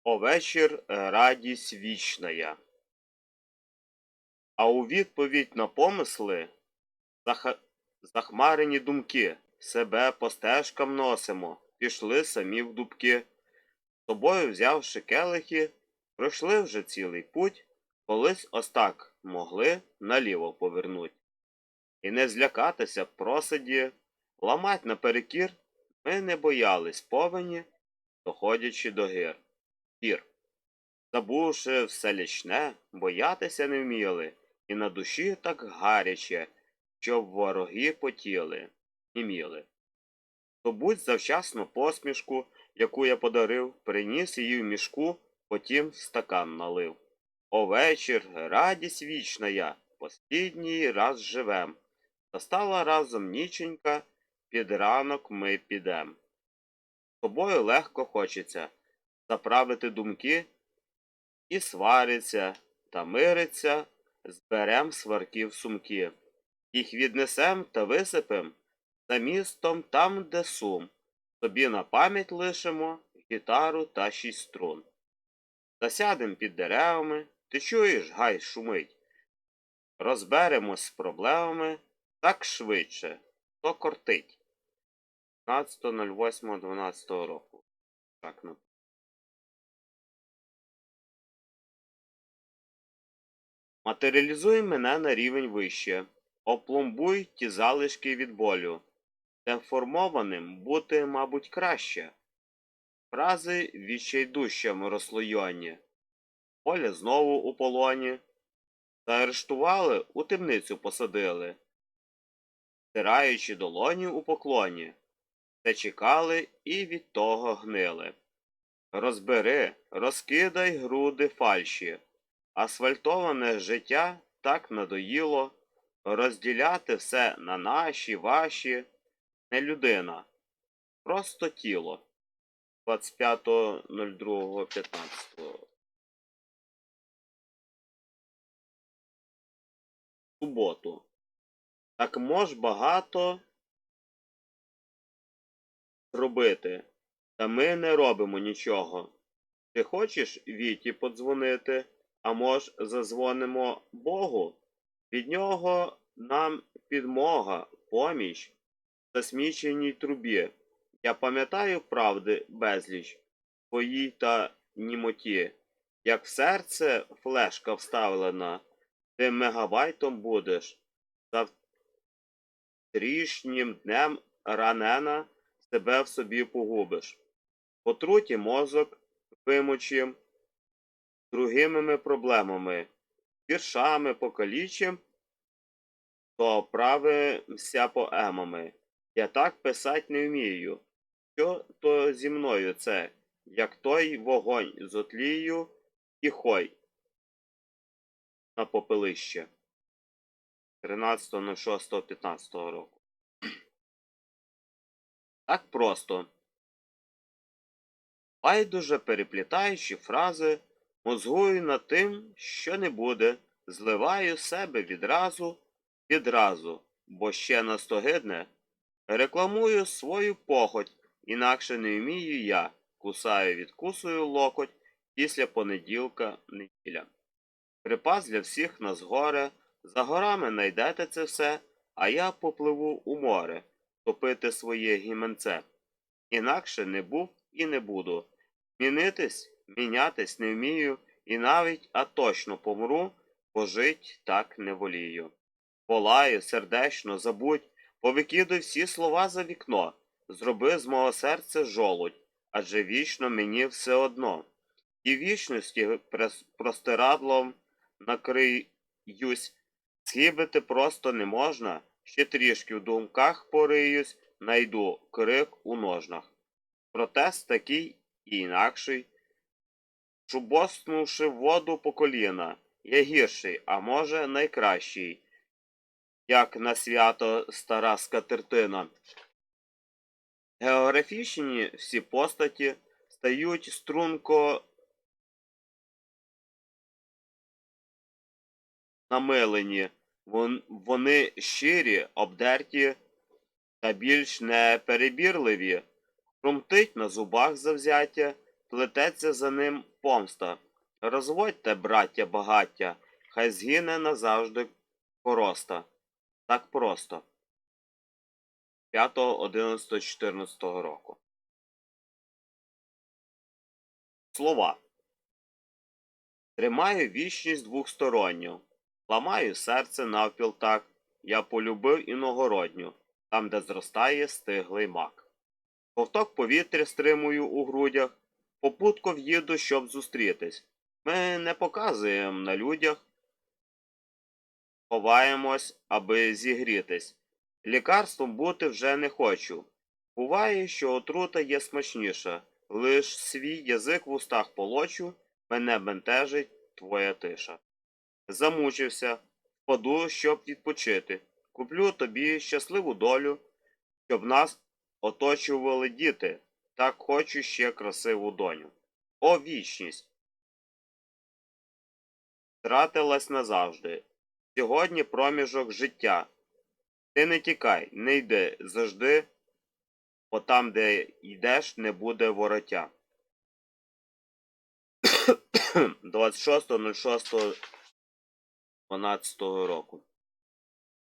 О вечір радість вічная. А у відповідь на помисли захмарені думки. Себе по стежкам носимо, пішли самі в дубки. З собою взявши келихи, пройшли вже цілий путь, колись ось так могли наліво повернуть. І не злякатися просиді, ламать наперекір, ми не боялись повені, доходячи до гір. Забувши все лічне, боятися не вміли, і на душі так гаряче, щоб вороги потіли, німіли. То будь завчасно посмішку, яку я подарив, приніс її в мішку, потім в стакан налив. О вечір, радість вічна я, послідній раз живем. Настала разом ніченька, під ранок ми підем. З тобою легко хочеться заправити думки, і свариться та мириться, зберем сварків сумки. Їх віднесем та висипем за містом там, де сум. Тобі на пам'ять лишимо гітару та 6 струн. Засядем під деревами, ти чуєш, гай шумить. Розберемось з проблемами так швидше, то кортить. 15.08.12 року. Так, Матеріалізуй мене на рівень вище, опломбуй ті залишки від болю. Деформованим бути, мабуть, краще. Фрази відчайдущем розслойоні. Оля знову у полоні. Заарештували, у темницю посадили. Стираючи долоні у поклоні. Те чекали і від того гнили. Розбери, розкидай груди фальші. Асфальтоване життя так надоїло, розділяти все на наші, ваші, не людина, просто тіло. 25.02.15. Суботу. Так мож багато робити, та ми не робимо нічого. Ти хочеш Віті подзвонити? А мож зазвонимо Богу? Від нього нам підмога, поміч в засміченій трубі. Я пам'ятаю правди безліч твоїй та німоті. Як в серце флешка вставлена, ти мегабайтом будеш. Завтрішнім днем ранена, себе в собі погубиш. Потруті мозок вимочим, другими проблемами, віршами покалічим, то оправимся поемами. Я так писать не вмію. Що то зі мною це, як той вогонь зотлію і хой на попелище. 13.06.15 року. Так просто. Байдуже переплітаючи фрази, мозгую над тим, що не буде, зливаю себе відразу, бо ще настогидне, рекламую свою похоть, інакше не вмію я, відкусую локоть після понеділка неділя. Припас для всіх нас горе, за горами найдете це все, а я попливу у море, топити своє гіменце. Інакше не був і не буду. Мінятись не вмію, і навіть, а точно помру, бо жить так не волію. Волаю, сердечно, забудь, повикидуй всі слова за вікно, зроби з мого серця жолудь, адже вічно мені все одно. І вічності простирадлом накриюсь, схибити просто не можна, ще трішки в думках пориюсь, найду крик у ножнах. Протест такий і інакший. Шубоснувши воду по коліна, я гірший, а може найкращий, як на свято стара скатертина. Географічні всі постаті стають струнко намилені, вони щирі, обдерті та більш неперебірливі. Хрумтить на зубах завзяття, плететься за ним помста. Розводьте, браття, багаття, хай згине назавжди короста. Так просто. 5.11.14 року. Слова. Тримаю вічність двохсторонню, ламаю серце навпіл так, я полюбив іногородню, там, де зростає стиглий мак. Ковток повітря стримую у грудях, попутко в'їду, щоб зустрітись. Ми не показуємо на людях, ховаємось, аби зігрітись. Лікарством бути вже не хочу. Буває, що отрута є смачніша, лиш свій язик в устах полочу, мене бентежить твоя тиша. Замучився, впаду, щоб відпочити. Куплю тобі щасливу долю, щоб нас оточували діти. Так хочу ще красиву доню. О, вічність! Втратилась назавжди. Сьогодні проміжок життя. Ти не тікай, не йди, завжди, бо там, де йдеш, не буде вороття. 26.06.12 року.